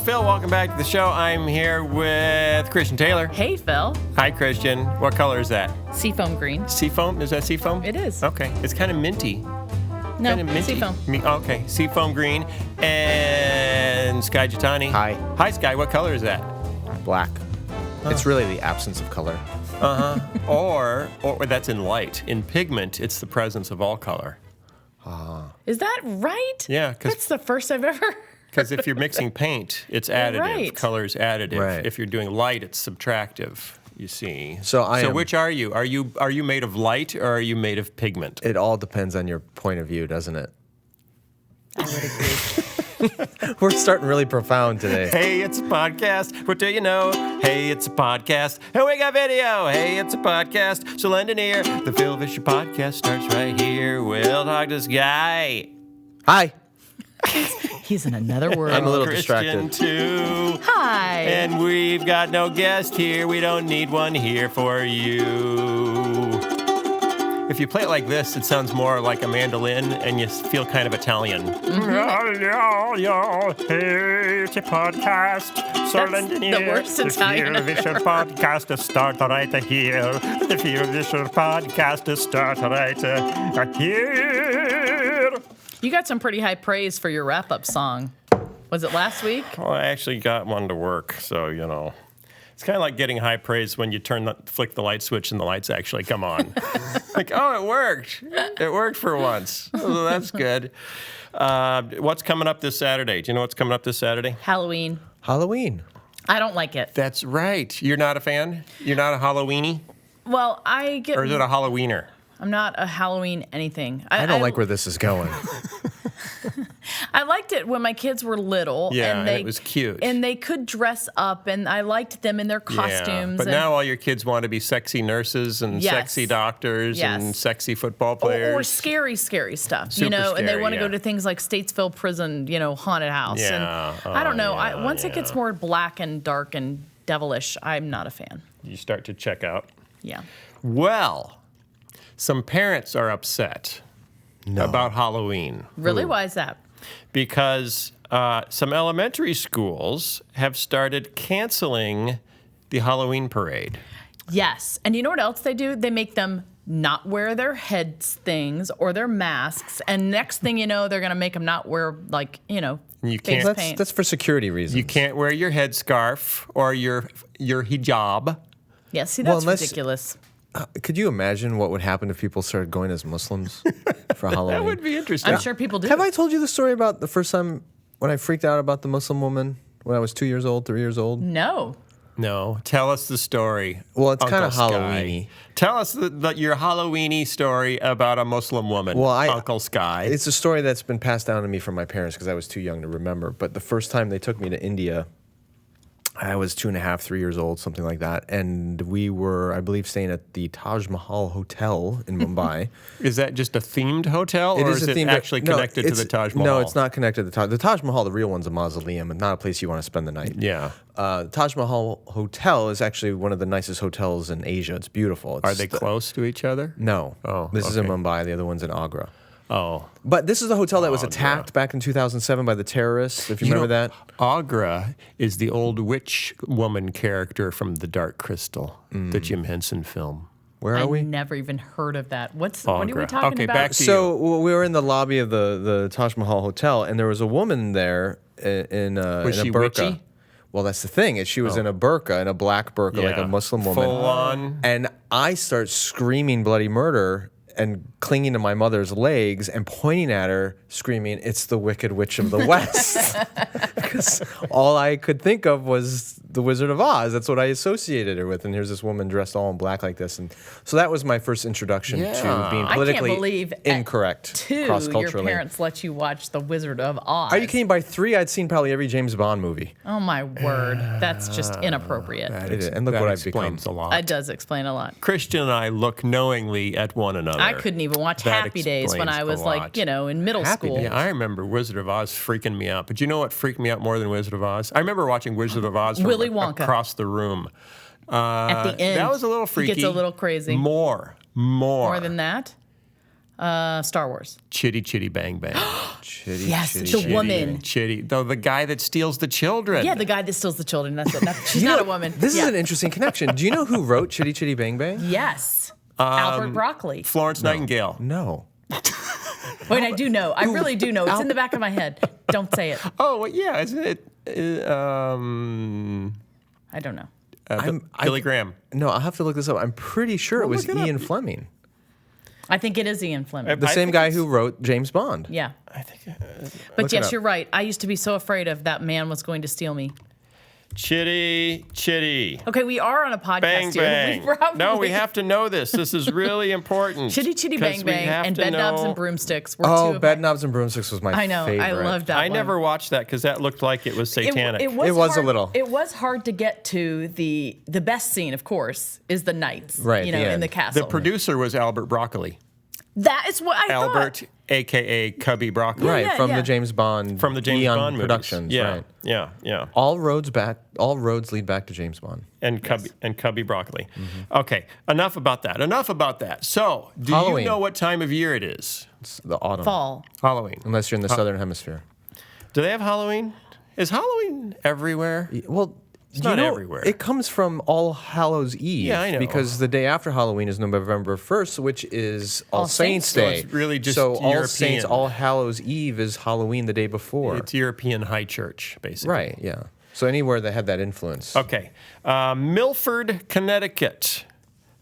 Phil. Welcome back to the show. I'm here with Christian Taylor. Hey, Phil. Hi, Christian. What color is that? Seafoam green. Seafoam? Is that seafoam? It is. Okay. It's kind of minty. No, Kind of minty. seafoam. Okay. Seafoam green. And Sky Jitani. Hi. Hi, Sky. What color is that? Black. It's really the absence of color. Or that's in light. In pigment, it's the presence of all color. Is that right? Yeah, That's the first I've ever. because if you're mixing paint, it's additive. Right. Color's additive. Right. If you're doing light, it's subtractive. You see. So which are you? Are you made of light or are you made of pigment? It all depends on your point of view, doesn't it? I would agree. We're starting really profound today. Hey, it's a podcast. What do you know? Hey, it's a podcast. And we got video. Hey, it's a podcast. So lend an ear. The Phil Vischer podcast starts right here. We'll talk to this guy. Hi. He's in another world. I'm a little Christian distracted. too. Hi. And we've got no guest here. We don't need one here for you. If you play it like this, it sounds more like a mandolin, and you feel kind of Italian. Hey, it's a podcast. That's the worst Italian The Phil I've Vischer ever podcast is start right here. The Phil Vischer podcast is start right here. You got some pretty high praise for your wrap-up song. Was it last week? Well, I actually got one to work, so, you know. It's kind of like getting high praise when you flick the light switch and the lights actually come on. Like, oh, it worked. It worked for once. Oh, that's good. What's coming up this Saturday? Do you know what's coming up this Saturday? Halloween. Halloween. I don't like it. That's right. You're not a fan? You're not a Halloweenie? Well, I get. Or is it a Halloweener? I'm not a Halloween anything. I don't like where this is going. I liked it when my kids were little. Yeah, and it was cute. And they could dress up, and I liked them in their costumes. Yeah, but and, now all your kids want to be sexy nurses and Yes. sexy doctors and Yes. sexy football players. Or scary stuff, Super and they scary, want to yeah. go to things like Statesville Prison, haunted house. Yeah. And I don't know. yeah, Once it gets more black and dark and devilish, I'm not a fan. You start to check out. Yeah. Well, some parents are upset about Halloween. Really? Why is that? Because some elementary schools have started canceling the Halloween parade. Yes. And you know what else they do? They make them not wear their heads things or their masks. And next thing you know, they're going to make them not wear, You face can't- paint. That's for security reasons. You can't wear your headscarf or your hijab. Yeah, see, Well, that's unless- ridiculous. Could you imagine what would happen if people started going as Muslims for Halloween? That would be interesting. I'm sure people do. Have I told you the story about the first time when I freaked out about the Muslim woman when I was 2 years old, 3 years old? No. No, tell us the story. Well, it's kind of Uncle Sky. Halloween-y. Tell us your Halloween-y story about a Muslim woman, Well, Uncle Sky. It's a story that's been passed down to me from my parents because I was too young to remember. But the first time they took me to India, I was 2.5, 3 years old, something like that. And we were, I believe, staying at the Taj Mahal Hotel in Mumbai. Is that just a themed hotel, or is it themed- actually no, connected to it's- the Taj Mahal? No, it's not connected to the Taj. The Taj Mahal, the real one's a mausoleum and not a place you want to spend the night. Yeah. Taj Mahal Hotel is actually one of the nicest hotels in Asia. It's beautiful. Are they close to each other? No. Oh, This is in okay. Mumbai. The other one's in Agra. Oh. But this is the hotel that was Agra. attacked back in 2007 by the terrorists, if you remember that. Agra is the old witch woman character from The Dark Crystal, the Jim Henson film. Where are I we? never even heard of that. What are we Agra. talking Okay, about? back to So we were in the lobby of the Taj Mahal Hotel, and there was a woman there in Was a she burqa. witchy? Well, that's the thing. Is she was in a burqa, in a black burqa, like Yeah. a Muslim woman. Full on. And I start screaming bloody murder and clinging to my mother's legs and pointing at her, screaming, "It's the Wicked Witch of the West." Because all I could think of was the Wizard of Oz. That's what I associated her with. And here's this woman dressed all in black like this. And so that was my first introduction to being I can't politically believe incorrect Two, your cross-culturally. parents let you watch The Wizard of Oz. Are you kidding? By 3, I'd seen probably every James Bond movie. Oh, my word. That's just inappropriate. It is. And look what I've become. explains a lot. It does explain a lot. Christian and I look knowingly at one another. I couldn't even watch That Happy Days when I explains was a like, lot. in middle Happy school. Days. Yeah, I remember Wizard of Oz freaking me out. But you know what freaked me out more than Wizard of Oz? I remember watching Wizard of Oz from Willy Wonka. across the room. At the end, That was a little freaky. He gets a little crazy. More. More than that? Star Wars. Chitty Chitty Bang Bang. Chitty, Yes, chitty, the woman. Chitty. Though the guy that steals the children. Yeah, the guy that steals the children. That's it. She's not a woman. This Yeah. is an interesting connection. Do you know who wrote Chitty Chitty Bang Bang? Yes. Albert Broccoli. Florence Nightingale. No. Wait, I do know. I really do know. It's in the back of my head. Don't say it. Oh, well, yeah, isn't it? I don't know. Billy Graham. No, I'll have to look this up. I'm pretty sure it was look it up. Ian Fleming. I think it is Ian Fleming. The I same think guy it's- who wrote James Bond. Yeah. I think But Look it yes, up. you're right. I used to be so afraid of that man was going to steal me. Chitty Chitty. Okay, we are on a podcast Bang here. Bang. We probably, No, we have to know this. This is really important. Chitty Chitty 'cause Bang we Bang have and to Bed Knobs know- and Broomsticks were two Oh, of Bed my... Knobs and Broomsticks was my I know. favorite. I loved that I one. never watched that because that looked like it was satanic. It was hard, a little. It was hard to get to. The best scene, of course, is the knights. Right, You know, the in end. the castle. The producer was Albert Broccoli. That is what I Albert, thought. a.k.a. Cubby Broccoli. Right, Yeah, from yeah. the James Bond From the James Eon Bond movies. productions. Yeah, Right. yeah. All roads lead back to James Bond. And Cubby Broccoli. Okay, enough about that. So, do Halloween. you know what time of year it is? It's the autumn. Fall. Halloween. Unless you're in the southern hemisphere. Do they have Halloween? Is Halloween everywhere? Well, It's not everywhere. It comes from All Hallows Eve. Yeah, I know. Because the day after Halloween is November 1st, which is All Saints Day. So it's really just So All European. Saints, All Hallows Eve is Halloween the day before. It's European high church, basically. Right, yeah. So anywhere that had that influence. Okay. Milford, Connecticut.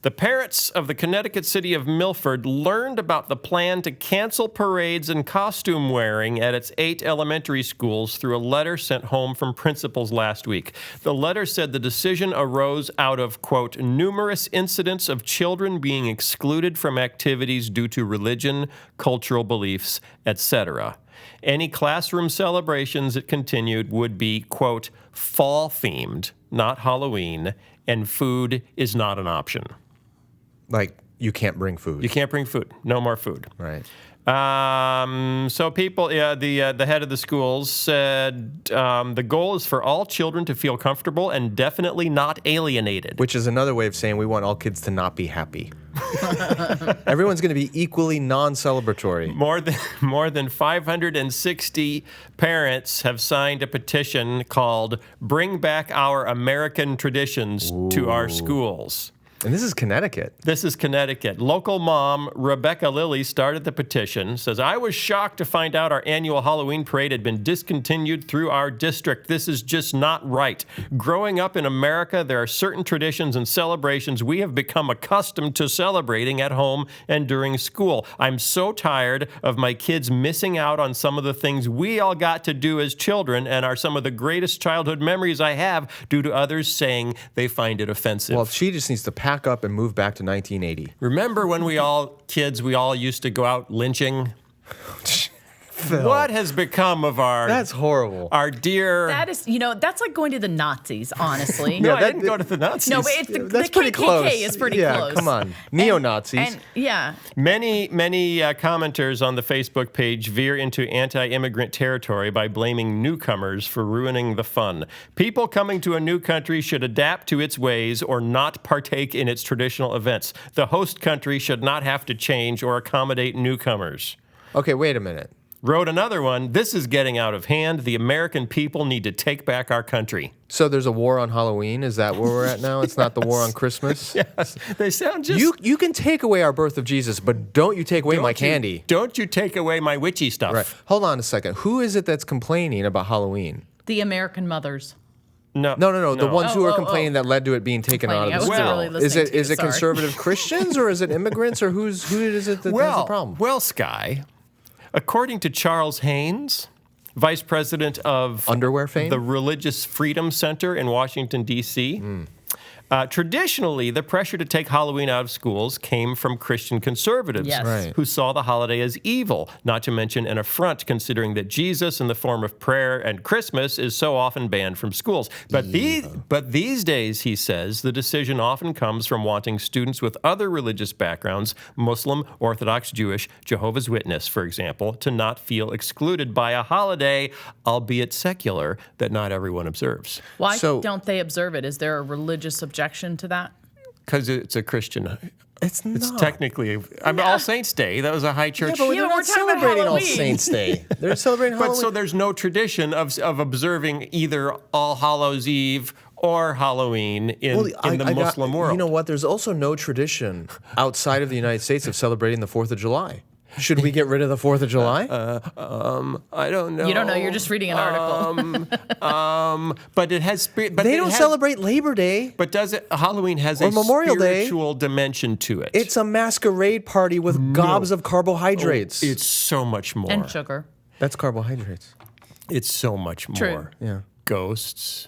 The parents of the Connecticut city of Milford learned about the plan to cancel parades and costume wearing at its 8 elementary schools through a letter sent home from principals last week. The letter said the decision arose out of, quote, numerous incidents of children being excluded from activities due to religion, cultural beliefs, etc. Any classroom celebrations, it continued, would be, quote, fall-themed, not Halloween, and food is not an option. Like, you can't bring food. You can't bring food. No more food. Right. So people, the head of the schools said the goal is for all children to feel comfortable and definitely not alienated. Which is another way of saying we want all kids to not be happy. Everyone's going to be equally non-celebratory. More than 560 parents have signed a petition called "Bring Back Our American Traditions to Our Schools." And this is Connecticut. This is Connecticut. Local mom Rebecca Lilly started the petition, says, I was shocked to find out our annual Halloween parade had been discontinued through our district. This is just not right. Growing up in America, there are certain traditions and celebrations we have become accustomed to celebrating at home and during school. I'm so tired of my kids missing out on some of the things we all got to do as children and are some of the greatest childhood memories I have due to others saying they find it offensive. Well, she just needs to pack up and move back to 1980. Remember when we all used to go out lynching? What has become of our... That's horrible. Our dear... That is, that's like going to the Nazis, honestly. No, Yeah, I that- didn't go to the Nazis. No, but it's the That's KKK pretty close. is pretty yeah, close. come on. Neo-Nazis. And yeah. Many commenters on the Facebook page veer into anti-immigrant territory by blaming newcomers for ruining the fun. People coming to a new country should adapt to its ways or not partake in its traditional events. The host country should not have to change or accommodate newcomers. Okay, wait a minute. Wrote another one, this is getting out of hand. The American people need to take back our country. So there's a war on Halloween? Is that where we're at now? It's not the war on Christmas? Yes, they sound just... You can take away our birth of Jesus, but don't you take away my candy. Don't you take away my witchy stuff. Right. Hold on a second. Who is it that's complaining about Halloween? The American mothers. No. The ones who are Oh, complaining that led to it being taken out of the Complaining. I school. wasn't really listening to is you, it sorry. conservative Christians or is it immigrants or who is it that has the problem? Well, Sky, according to Charles Haynes, vice president of Underwear fame? the Religious Freedom Center in Washington, D.C., traditionally, the pressure to take Halloween out of schools came from Christian conservatives Yes. Right. who saw the holiday as evil, not to mention an affront considering that Jesus in the form of prayer and Christmas is so often banned from schools. But these days, he says, the decision often comes from wanting students with other religious backgrounds, Muslim, Orthodox Jewish, Jehovah's Witness, for example, to not feel excluded by a holiday, albeit secular, that not everyone observes. Why So- don't they observe it? Is there a religious objection to that? Because it's a Christian It's not. It's technically, All Saints Day. That was a high church. but Yeah, they're we're not talking about celebrating All Halloween. Saints Day. They're celebrating But Halloween. so there's no tradition of observing either All Hallows Eve or Halloween in the Muslim world. You know what? There's also no tradition outside of the United States of celebrating the 4th of July. Should we get rid of the 4th of July? I don't know. You don't know. You're just reading an article. But it has. But they don't celebrate Labor Day. But does it? Halloween has Or a Memorial Day. spiritual dimension to it. It's a masquerade party with gobs of carbohydrates. It's so much more. And sugar. That's carbohydrates. It's so much more. True. Yeah. Ghosts,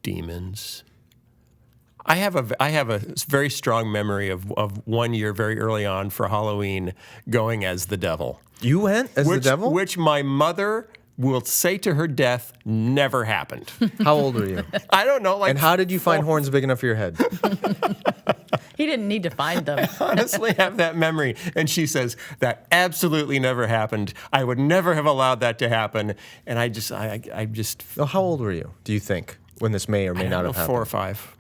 demons. I have a very strong memory of 1 year very early on for Halloween going as the devil. You went as the devil? Which my mother will say to her death never happened. How old were you? I don't know. And how did you find horns big enough for your head? He didn't need to find them. honestly have that memory? And she says that absolutely never happened. I would never have allowed that to happen. And I just Well, how old were you, do you think, when this may or may not have happened? 4 or 5.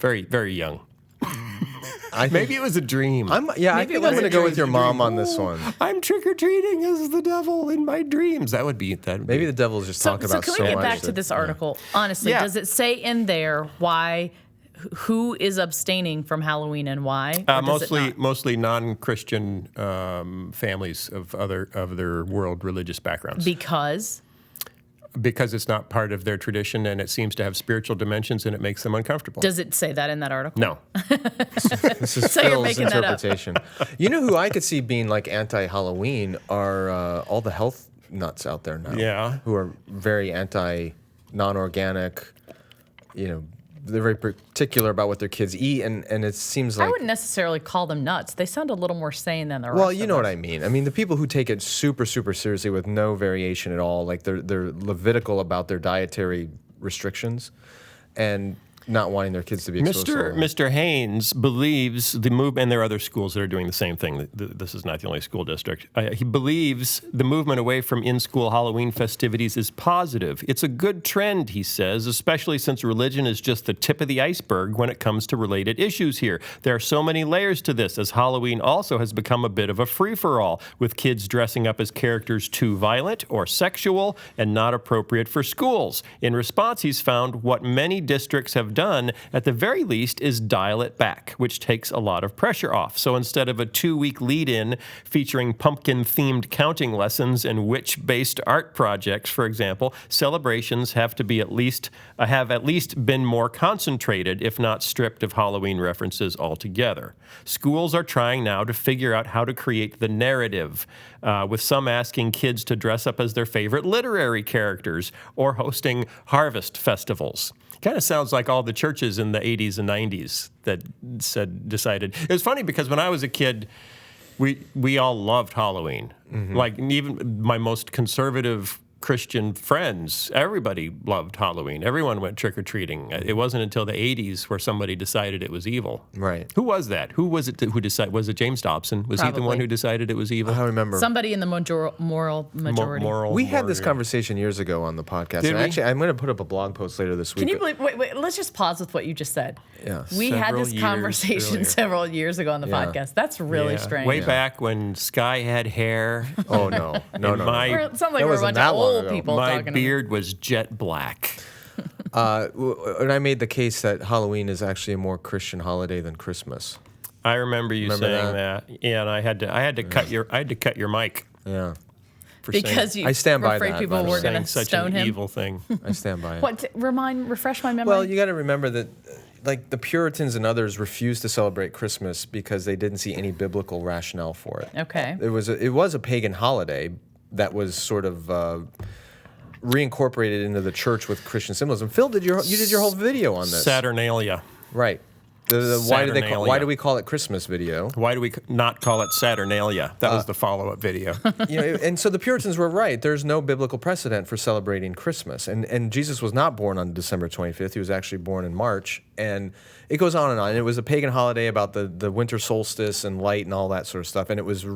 Very, very young. I think- Maybe it was a dream. I think I'm going to go with your mom on this one. I'm trick-or-treating as the devil in my dreams. That would be that. Maybe the devil's just talking about can so we get much. back to this article? Honestly, Yeah. does it say in there who is abstaining from Halloween and why? Or does it not? Mostly non-Christian families of other world religious backgrounds. Because it's not part of their tradition and it seems to have spiritual dimensions and it makes them uncomfortable. Does it say that in that article? No. This is So you're Phil's making that up. interpretation. You know who I could see being like anti-Halloween are all the health nuts out there now. Yeah. Who are very non-organic, they're very particular about what their kids eat, and it seems like... I wouldn't necessarily call them nuts. They sound a little more sane than the rest Well, of you know us. what I mean. I mean, the people who take it super, super seriously with no variation at all, like they're Levitical about their dietary restrictions and not wanting their kids to be exposed to all that. Mr. Haynes believes the movement, and there are other schools that are doing the same thing. This is not the only school district. He believes the movement away from in-school Halloween festivities is positive. It's a good trend, he says, especially since religion is just the tip of the iceberg when it comes to related issues here. There are so many layers to this, as Halloween also has become a bit of a free-for-all, with kids dressing up as characters too violent or sexual and not appropriate for schools. In response, he's found what many districts have done, at the very least, is dial it back, which takes a lot of pressure off. So instead of a 2-week lead-in featuring pumpkin-themed counting lessons and witch-based art projects, for example, celebrations have at least been more concentrated, if not stripped of Halloween references altogether. Schools are trying now to figure out how to create the narrative, with some asking kids to dress up as their favorite literary characters or hosting harvest festivals. Kind of sounds like all the churches in the 80s and 90s that decided. It was funny because when I was a kid, we all loved Halloween. Mm-hmm. Like even my most conservative Christian friends, everybody loved Halloween. Everyone went trick-or-treating. It wasn't until the 80s where somebody decided it was evil. Right. Who was that? Who was it who decided? Was it James Dobson? Was he the one Probably. who decided it was evil? I remember. Somebody in the moral majority. We had this conversation years ago on the podcast. Did and we? actually, I'm going to put up a blog post later this week. Can you believe? Wait. Let's just pause with what you just said. Yeah. We had Several this years conversation earlier. several years ago on the Yeah. podcast. That's really Yeah. strange. Way back when Sky had hair. Oh, no. No, And no. my- It sounds like That we're a wasn't bunch that of long old ago. people My talking. beard was jet black. And I made the case that Halloween is actually a more Christian holiday than Christmas. I remember you Remember saying that? that. Yeah, and I had to cut your mic Yeah. for because you I stand were by afraid that, people by the were way. going saying to such stone an him. evil thing. I stand by it. What? Refresh my memory. Well, you got to remember that, like, the Puritans and others refused to celebrate Christmas because they didn't see any biblical rationale for it. Okay. It was a pagan holiday that was sort of reincorporated into the church with Christian symbolism. Phil, you did your whole video on this, Saturnalia. right? Why Saturnalia. do we call it Christmas video? Why do we not call it Saturnalia? That was the follow-up video. And so the Puritans were right. There's no biblical precedent for celebrating Christmas. And Jesus was not born on December 25th. He was actually born in March. And it goes on and on. It was a pagan holiday about the winter solstice and light and all that sort of stuff. And it was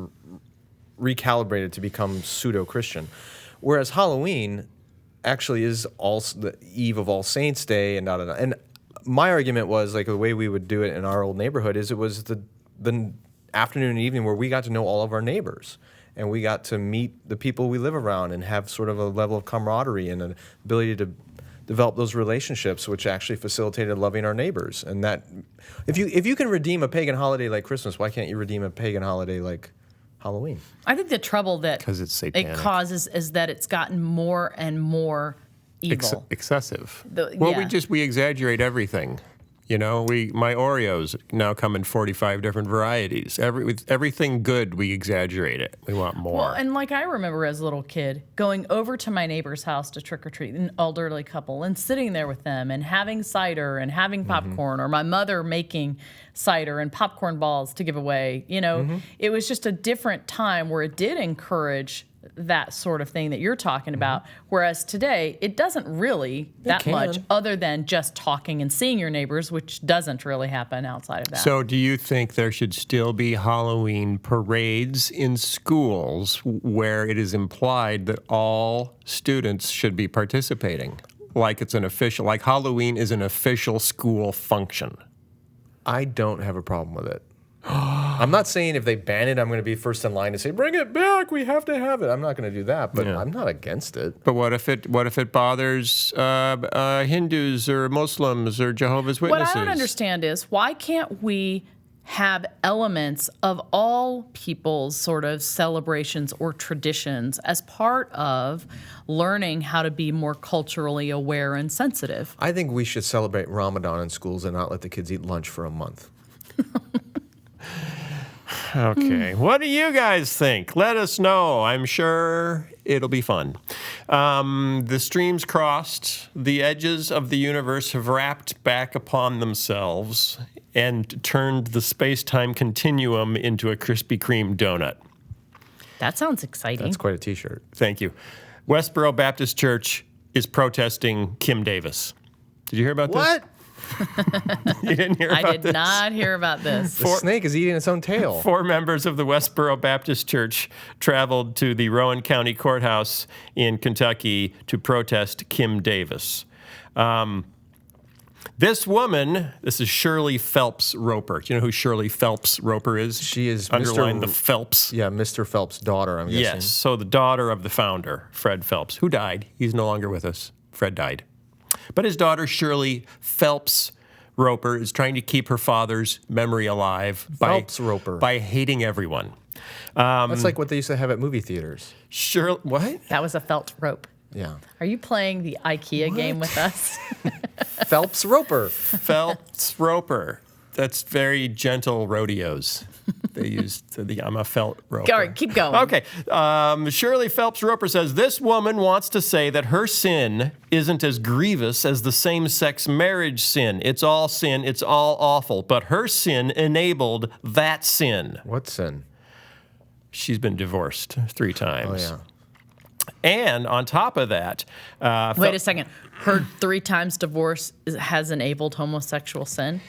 recalibrated to become pseudo-Christian. Whereas Halloween actually is the eve of All Saints Day and da-da-da. And my argument was, like, the way we would do it in our old neighborhood is it was the the afternoon and evening where we got to know all of our neighbors. And we got to meet the people we live around and have sort of a level of camaraderie and an ability to develop those relationships, which actually facilitated loving our neighbors. And that, if you can redeem a pagan holiday like Christmas, why can't you redeem a pagan holiday like Halloween? I think the trouble that 'Cause it's satanic. it causes is that it's gotten more and more evil. Excessive. Yeah. We exaggerate everything. You know, my Oreos now come in 45 different varieties. Everything good, we exaggerate it. We want more. Well, and like I remember as a little kid going over to my neighbor's house to trick or treat, an elderly couple, and sitting there with them and having cider and having popcorn, or my mother making cider and popcorn balls to give away. You know, it was just a different time where it did encourage that sort of thing that you're talking about. Whereas today, it doesn't really that much, other than just talking and seeing your neighbors, which doesn't really happen outside of that. So do you think there should still be Halloween parades in schools where it is implied that all students should be participating? Like like Halloween is an official school function? I don't have a problem with it. I'm not saying if they ban it, I'm going to be first in line to say, bring it back, we have to have it. I'm not going to do that, but I'm not against it. But what if it bothers Hindus or Muslims or Jehovah's Witnesses? What I don't understand is, why can't we have elements of all people's sort of celebrations or traditions as part of learning how to be more culturally aware and sensitive? I think we should celebrate Ramadan in schools and not let the kids eat lunch for a month. Okay. What do you guys think? Let us know. I'm sure it'll be fun. The streams crossed. The edges of the universe have wrapped back upon themselves and turned the space-time continuum into a Krispy Kreme donut. That sounds exciting. That's quite a T-shirt. Thank you. Westboro Baptist Church is protesting Kim Davis. Did you hear about this? What? You didn't hear about this? I did not hear about this. The snake is eating its own tail. 4 members of the Westboro Baptist Church traveled to the Rowan County Courthouse in Kentucky to protest Kim Davis. This woman, this is Shirley Phelps Roper. Do you know who Shirley Phelps Roper is? She is Underline the Phelps. Yeah, Mr. Phelps' daughter, I'm guessing. Yes, so the daughter of the founder, Fred Phelps, who died. He's no longer with us. Fred died. But his daughter, Shirley Phelps Roper, is trying to keep her father's memory alive by hating everyone. That's like what they used to have at movie theaters. Shirley, what? That was a felt rope. Yeah. Are you playing the IKEA game with us? Phelps Roper. Phelps Roper. That's very gentle rodeos. They used I'm a felt roper. All right, keep going. Okay. Shirley Phelps Roper says this woman wants to say that her sin isn't as grievous as the same-sex marriage sin. It's all sin. It's all awful. But her sin enabled that sin. What sin? She's been divorced 3 times. Oh, yeah. And on top of that... Wait a second. Her 3 times divorce has enabled homosexual sin?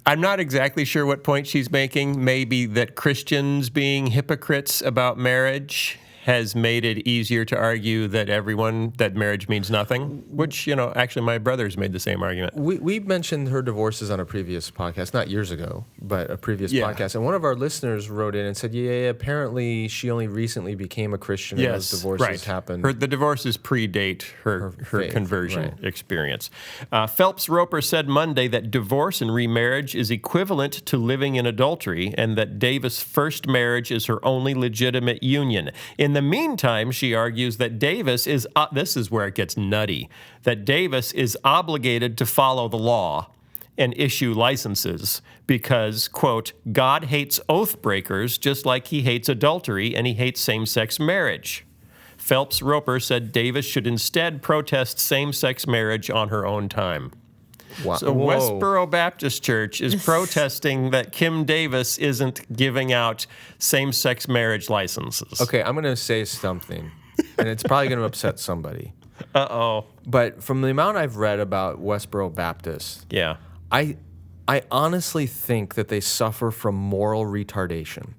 I'm not exactly sure what point she's making. Maybe that Christians being hypocrites about marriage has made it easier to argue that marriage means nothing, which, actually my brothers made the same argument. We mentioned her divorces on a previous podcast, not years ago, but a previous podcast. And one of our listeners wrote in and said, apparently she only recently became a Christian and those divorces happened. The divorces predate her conversion experience. Phelps Roper said Monday that divorce and remarriage is equivalent to living in adultery and that Davis' first marriage is her only legitimate union. In the meantime, she argues that Davis is, this is where it gets nutty, that Davis is obligated to follow the law and issue licenses because, quote, God hates oath breakers just like he hates adultery and he hates same-sex marriage. Phelps Roper said Davis should instead protest same-sex marriage on her own time. Wow. So Westboro Baptist Church is protesting that Kim Davis isn't giving out same-sex marriage licenses. Okay, I'm going to say something, and it's probably going to upset somebody. Uh-oh. But from the amount I've read about Westboro Baptist, Yeah. I honestly think that they suffer from moral retardation.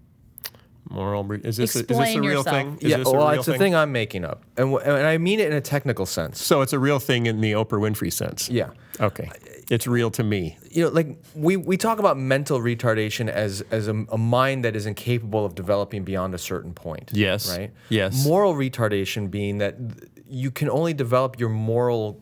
Is this a Explain real yourself. thing? It's a thing I'm making up, and I mean it in a technical sense. So it's a real thing in the Oprah Winfrey sense. Yeah. Okay. It's real to me. Like we talk about mental retardation as a mind that is incapable of developing beyond a certain point. Yes. Right? Yes. Moral retardation being that you can only develop your moral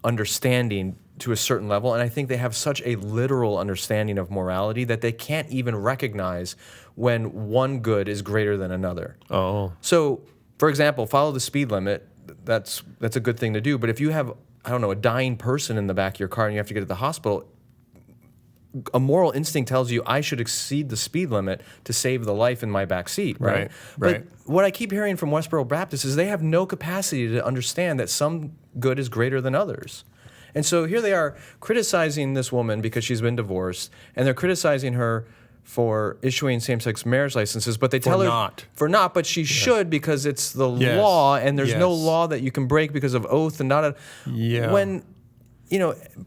understanding to a certain level, and I think they have such a literal understanding of morality that they can't even recognize when one good is greater than another. Oh. So, for example, follow the speed limit. That's a good thing to do. But if you have, I don't know, a dying person in the back of your car and you have to get to the hospital, a moral instinct tells you I should exceed the speed limit to save the life in my back seat, right? Right. But what I keep hearing from Westboro Baptists is they have no capacity to understand that some good is greater than others. And so here they are criticizing this woman because she's been divorced, and they're criticizing her for issuing same-sex marriage licenses, but they tell her but she should because it's the law, and there's no law that you can break because of oath and not a. Yeah. When,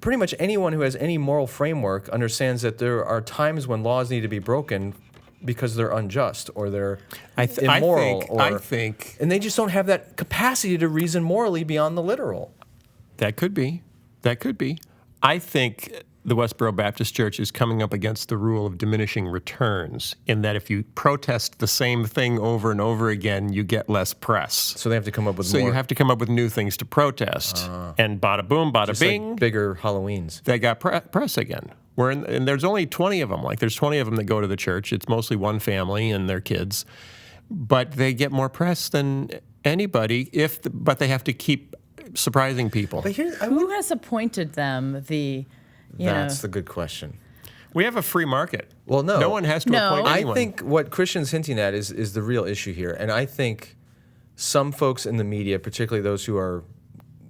pretty much anyone who has any moral framework understands that there are times when laws need to be broken because they're unjust or they're immoral. I think, and they just don't have that capacity to reason morally beyond the literal. That could be. I think the Westboro Baptist Church is coming up against the rule of diminishing returns, in that if you protest the same thing over and over again, you get less press. So they have to come up with So more. you have to come up with new things to protest. And bada boom, bada just bing, like bigger Halloweens. they got press again. And there's only 20 of them. Like there's 20 of them that go to the church. It's mostly one family and their kids. But they get more press than anybody, but they have to keep surprising people. But Who has appointed them? That's the good question. We have a free market. Well, no one has to appoint anyone. I think what Christian's hinting at is the real issue here. And I think some folks in the media, particularly those who are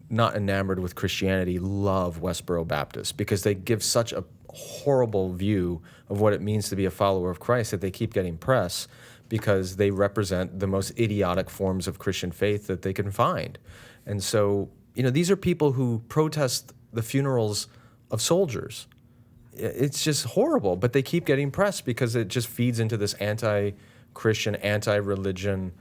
not enamored with Christianity, love Westboro Baptist because they give such a horrible view of what it means to be a follower of Christ that they keep getting press because they represent the most idiotic forms of Christian faith that they can find. And so, these are people who protest the funerals of soldiers. It's just horrible, but they keep getting press because it just feeds into this anti-Christian, anti-religion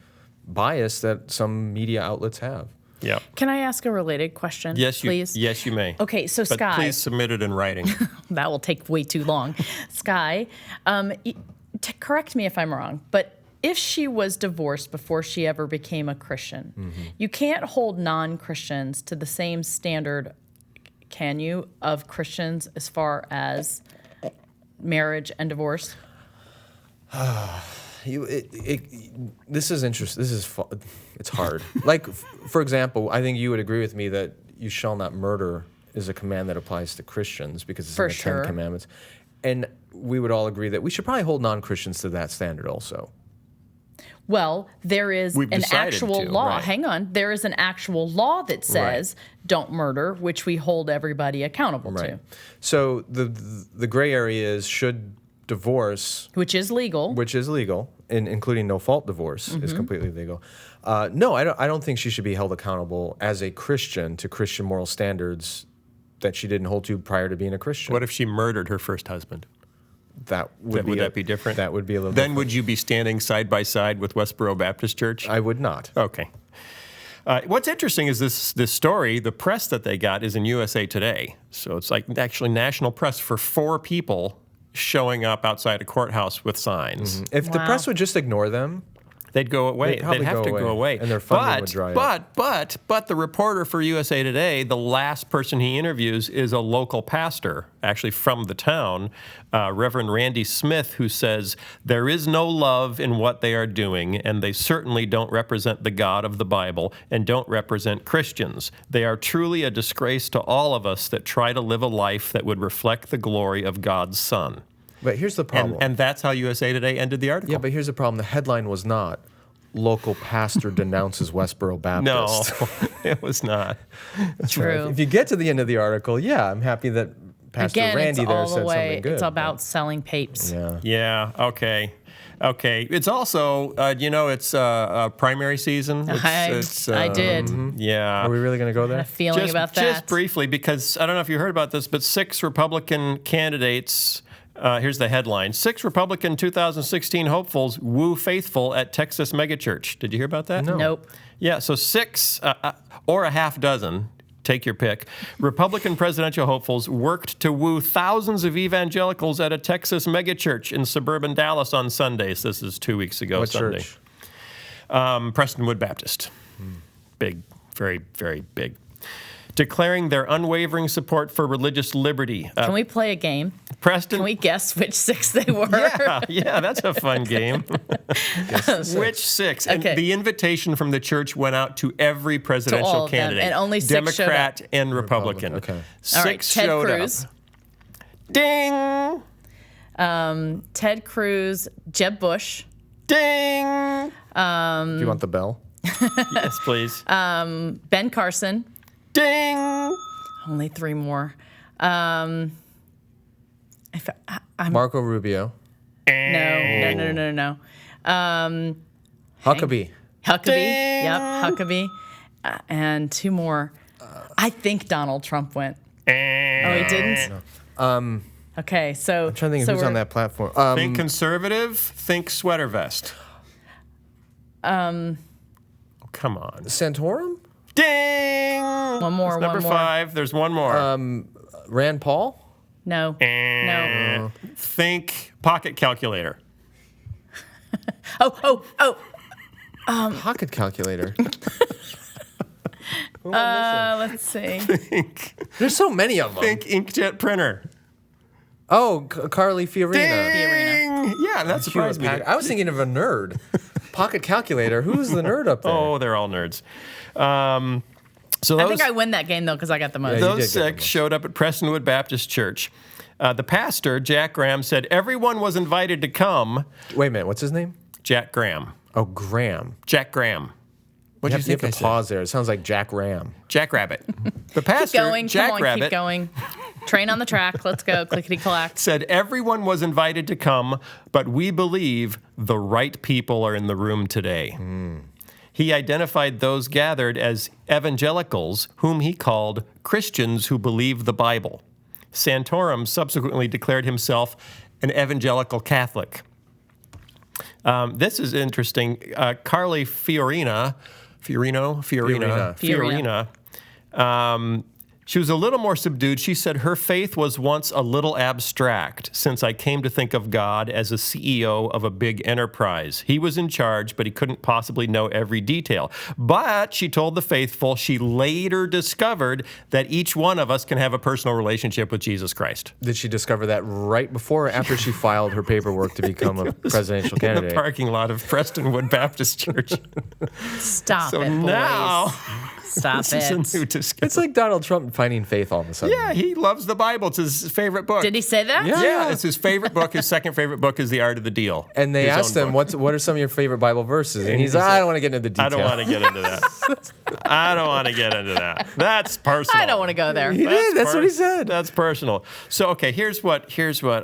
bias that some media outlets have. Yeah. Can I ask a related question, please? Yes, you may. Okay, so but Sky. Please submit it in writing. That will take way too long. Sky, correct me if I'm wrong, but if she was divorced before she ever became a Christian, you can't hold non-Christians to the same standard, can you, of Christians as far as marriage and divorce? This is interesting. It's hard. Like, for example, I think you would agree with me that you shall not murder is a command that applies to Christians because it's in the Ten Commandments. And we would all agree that we should probably hold non-Christians to that standard also. Well, there is an actual law. Right. Hang on. There is an actual law that says don't murder, which we hold everybody accountable to. So the gray area is should divorce, which is legal, including no-fault divorce is completely legal. No, I don't think she should be held accountable as a Christian to Christian moral standards that she didn't hold to prior to being a Christian. What if she murdered her first husband? Would that be different? That would be a little Then different. would you be standing side by side with Westboro Baptist Church? I would not. Okay. What's interesting is this story, the press that they got is in USA Today. So it's like actually national press for 4 people showing up outside a courthouse with signs. If the press would just ignore them, they'd go away. They'd have to go away. And their funding would dry up. But the reporter for USA Today, the last person he interviews is a local pastor, actually from the town, Reverend Randy Smith, who says, there is no love in what they are doing, and they certainly don't represent the God of the Bible and don't represent Christians. They are truly a disgrace to all of us that try to live a life that would reflect the glory of God's Son. But here's the problem. And that's how USA Today ended the article. Yeah, but here's the problem. The headline was not, local pastor denounces Westboro Baptist. No, it was not. True. If you get to the end of the article, I'm happy that Pastor Randy there said something good. It's about selling papes. Yeah. Okay. It's also, it's primary season. I did. Yeah. Are we really going to go there? A feeling about that. Just briefly, because I don't know if you heard about this, but 6 Republican candidates. Here's the headline. 6 Republican 2016 hopefuls woo faithful at Texas megachurch. Did you hear about that? No. Nope. Yeah, so 6 or a half dozen take your pick. Republican presidential hopefuls worked to woo thousands of evangelicals at a Texas megachurch in suburban Dallas on Sundays. This is 2 weeks ago. What Sunday. church? Prestonwood Baptist. Big, very, very big. Declaring their unwavering support for religious liberty. Can we play a game? Preston. Can we guess which 6 they were? Yeah, that's a fun game. Which 6? Okay. And the invitation from the church went out to every presidential all of them, candidate. and only 6 Democrat showed up. and Republican. Okay. All 6 right, Ted showed Cruz. up. Ding! Ted Cruz, Jeb Bush. Ding! Do you want the bell? Yes, please. Ben Carson. Ding! Only 3 more. I'm Marco Rubio. No. Huckabee. Huckabee. Ding. Yep, Huckabee. And 2 more. I think Donald Trump went. Oh, he didn't? Okay, so... I'm trying to think of who's on that platform. Think conservative, think sweater vest. Oh, come on. Santorum? Ding! One more, That's number one more. 5. There's one more. Rand Paul? No. No. Think pocket calculator. Oh. Pocket calculator. Let's see. There's so many of them. Think inkjet printer. Oh, Carly Fiorina. Ding! Yeah, that surprised me. I was thinking of a nerd. Pocket calculator. Who's the nerd up there? Oh, they're all nerds. So I those, think I win that game, though, because I got the most. Yeah, you those did get 6 them. showed up at Prestonwood Baptist Church. The pastor, Jack Graham, said everyone was invited to come. Wait a minute. What's his name? Jack Graham. Oh, Graham. Jack Graham. What do you think You I have to said? pause there. It sounds like Jack Ram. Jack Rabbit. The pastor, Keep going. Jack Come on, Rabbit, keep going. Train on the track. Let's go. Clickety-clack. said everyone was invited to come, but we believe the right people are in the room today. He identified those gathered as evangelicals, whom he called Christians who believe the Bible. Santorum subsequently declared himself an evangelical Catholic. This is interesting. Carly Fiorina, she was a little more subdued. She said her faith was once a little abstract since I came to think of God as a CEO of a big enterprise. He was in charge, but he couldn't possibly know every detail. But she told the faithful she later discovered that each one of us can have a personal relationship with Jesus Christ. Did she discover that right before or after she filed her paperwork to become a presidential In the candidate? parking lot of Prestonwood Baptist Church. Stop So it, boys. now, Stop this is a it. new discovery. It's like Donald Trump finding faith all of a sudden. Yeah, he loves the Bible. It's his favorite book. Did he say that? Yeah. Yeah, it's his favorite book. His second favorite book is The Art of the Deal. And they His asked own him, book. what are some of your favorite Bible verses? And he's he like, said, I don't want to get into the details. I don't want to get into that. I don't want to get into that. That's personal. I don't want to go there. He did. That's what he said. That's personal. So okay, here's what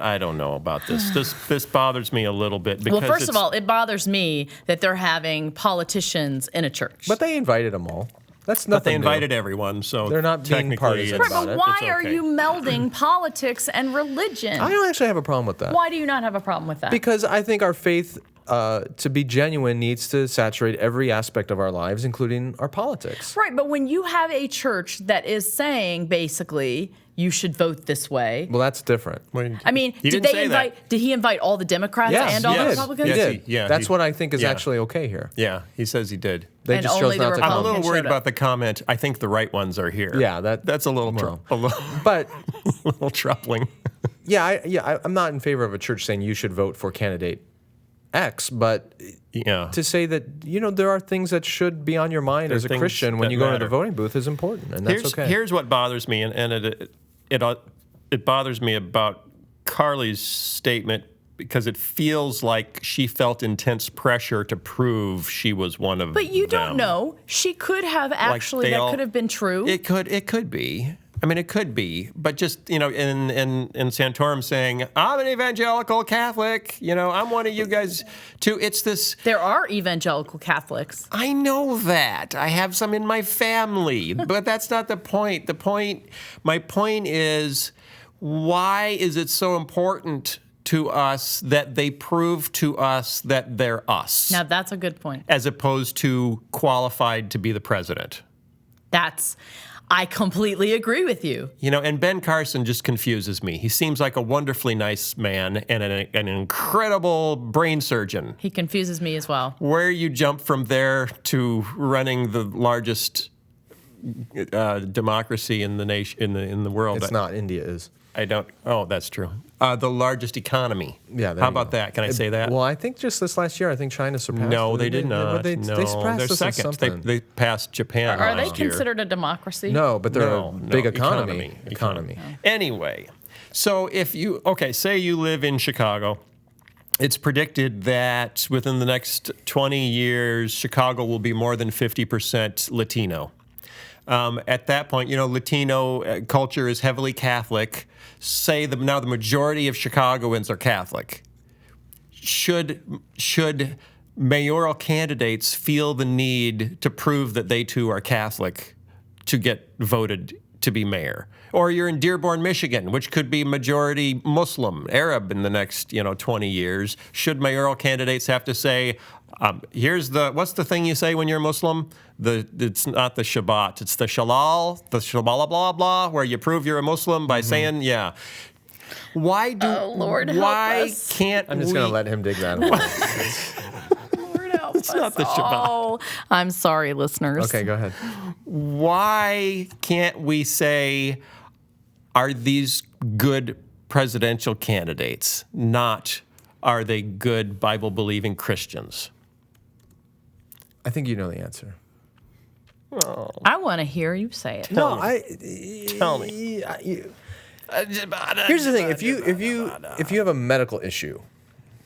I don't know about this. This bothers me a little bit because Well, first of all, it bothers me that they're having politicians in a church. But they invited them all. That's but nothing they new. invited everyone, so They're not being technically partisan it's- Right, about but it. why It's are okay. you melding politics and religion? I don't actually have a problem with that. Why do you not have a problem with that? Because I think our faith, to be genuine, needs to saturate every aspect of our lives, including our politics. Right, but when you have a church that is saying basically you should vote this way. Well, that's different. I mean, He did didn't they say invite? that. Did he invite all the Democrats Yes, and all he the did. Republicans? He Yes, did. he- yeah, That's he- what I think is yeah. actually okay here. Yeah, he says he did. They And just only chose the not to I'm a come. little Republicans worried showed up. about the comment. I think the right ones are here. Yeah, that's a little But a little troubling. I'm not in favor of a church saying you should vote for candidate X, but Yeah. to say that there are things that should be on your mind as a things Christian when that you go to matter. the voting booth is important, and that's okay. Here's what bothers me, and it bothers me about Carly's statement because it feels like she felt intense pressure to prove she was one of But you them. don't know. She could have actually. they That all- could have been true. It could be. I mean, it could be, but just in Santorum saying, "I'm an evangelical Catholic," I'm one of you guys too. It's this. There are evangelical Catholics. I know that. I have some in my family, but that's not the point. My point is, why is it so important to us that they prove to us that they're us, Now that's a good point. as opposed to qualified to be the president? I completely agree with you. You know, and Ben Carson just confuses me. He seems like a wonderfully nice man and an incredible brain surgeon. He confuses me as well. Where you jump from there to running the largest democracy in the nation in the world. It's not. India is. I don't. Oh, that's true. The largest economy. Yeah. How about that? Can I say that? Well, I think just this last year, I think China surpassed. No, they did not. They no, surpassed they're us in second. something. They passed Japan Are they last year. considered a democracy? No, but they're No, a big economy. economy. Anyway, so if you say you live in Chicago, it's predicted that within the next 20 years, Chicago will be more than 50% Latino. At that point, you know, Latino culture is heavily Catholic. Now the majority of Chicagoans are Catholic. Should mayoral candidates feel the need to prove that they too are Catholic to get voted to be mayor? Or you're in Dearborn, Michigan, which could be majority Muslim, Arab in the next 20 years. Should mayoral candidates have to say, what's the thing you say when you're Muslim? It's not the Shabbat, it's the Shalal, the Shabala blah blah, where you prove you're a Muslim by saying, yeah. Why can't I'm just going to let him dig that hole. Lord help It's not the Shabbat. all. I'm sorry, listeners. Okay, go ahead. Why can't we say, are these good presidential candidates? Not, are they good Bible-believing Christians? I think you know the answer. I want to hear you say it. Tell me. Here's the thing: if you have a medical issue,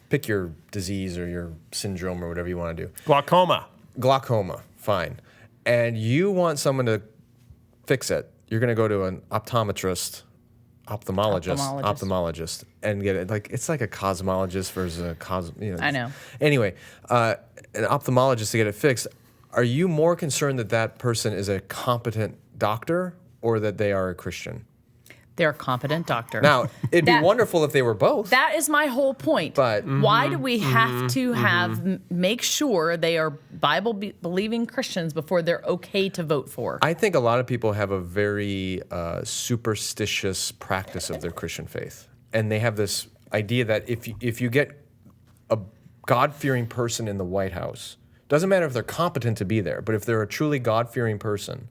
pick your disease or your syndrome or whatever you want to do. Glaucoma, fine. And you want someone to fix it. You're going to go to an ophthalmologist, and get it. It's like a cosmologist versus a I know. Anyway, an ophthalmologist to get it fixed. Are you more concerned that that person is a competent doctor or that they are a Christian? They're a competent doctor. Now, it'd be wonderful if they were both. That is my whole point. But why do we have to make sure they are Bible-believing Christians before they're okay to vote for? I think a lot of people have a very superstitious practice of their Christian faith. And they have this idea that if you get a God-fearing person in the White House, doesn't matter if they're competent to be there, but if they're a truly God-fearing person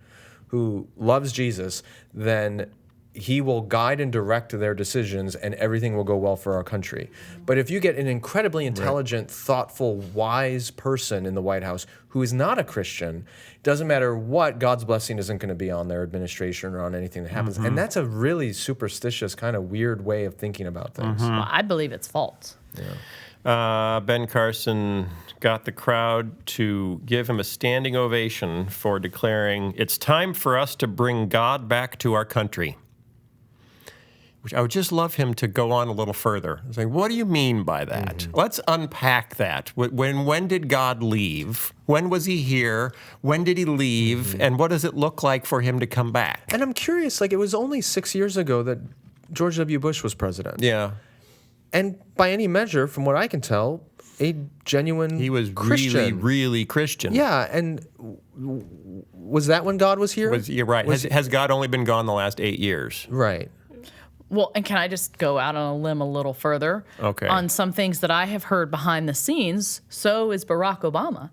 who loves Jesus, then he will guide and direct their decisions and everything will go well for our country. But if you get an incredibly intelligent, thoughtful, wise person in the White House who is not a Christian, doesn't matter what, God's blessing isn't going to be on their administration or on anything that happens. And that's a really superstitious, kind of weird way of thinking about things. Well, I believe it's false. Ben Carson got the crowd to give him a standing ovation for declaring, "It's time for us to bring God back to our country." Which I would just love him to go on a little further. Say, what do you mean by that? Let's unpack that. When did God leave? When was he here? When did he leave? And what does it look like for him to come back? And I'm curious, it was only 6 years ago that George W. Bush was president. Yeah. And by any measure, from what I can tell, a genuine He was Christian. really, really Christian. Yeah, and was that when God was here? You're right. Has God only been gone the last 8 years? Right. Well, and can I just go out on a limb a little further? Okay. On some things that I have heard behind the scenes, so is Barack Obama.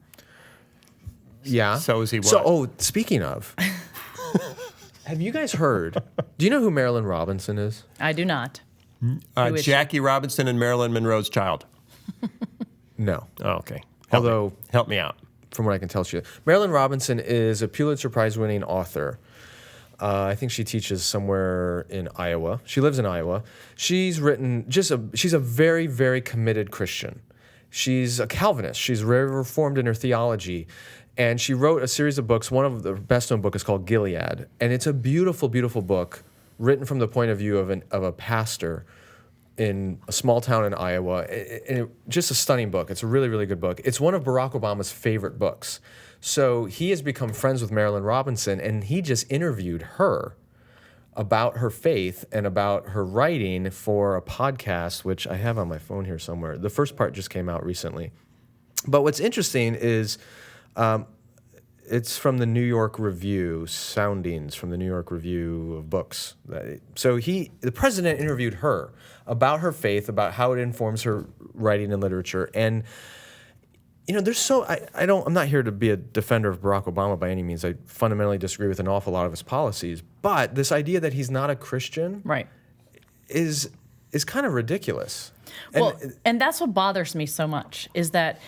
Yeah. So is he what? Speaking of, have you guys heard, do you know who Marilyn Robinson is? I do not. Who is she? Jackie Robinson and Marilyn Monroe's child. No. Oh, okay. Help me out. From what I can tell, Marilyn Robinson is a Pulitzer Prize-winning author. I think she teaches somewhere in Iowa. She lives in Iowa. She's written she's a very, very committed Christian. She's a Calvinist. She's very reformed in her theology. And she wrote a series of books. One of the best-known book is called Gilead. And it's a beautiful, beautiful book written from the point of view of a pastor in a small town in Iowa. Just a stunning book. It's a really, really good book. It's one of Barack Obama's favorite books. So he has become friends with Marilyn Robinson, and he just interviewed her about her faith and about her writing for a podcast, which I have on my phone here somewhere. The first part just came out recently. But what's interesting is It's from the New York Review, soundings from the New York Review of Books. So the president interviewed her about her faith, about how it informs her writing and literature. And, I'm not here to be a defender of Barack Obama by any means. I fundamentally disagree with an awful lot of his policies. But this idea that he's not a Christian is kind of ridiculous. And that's what bothers me so much is that,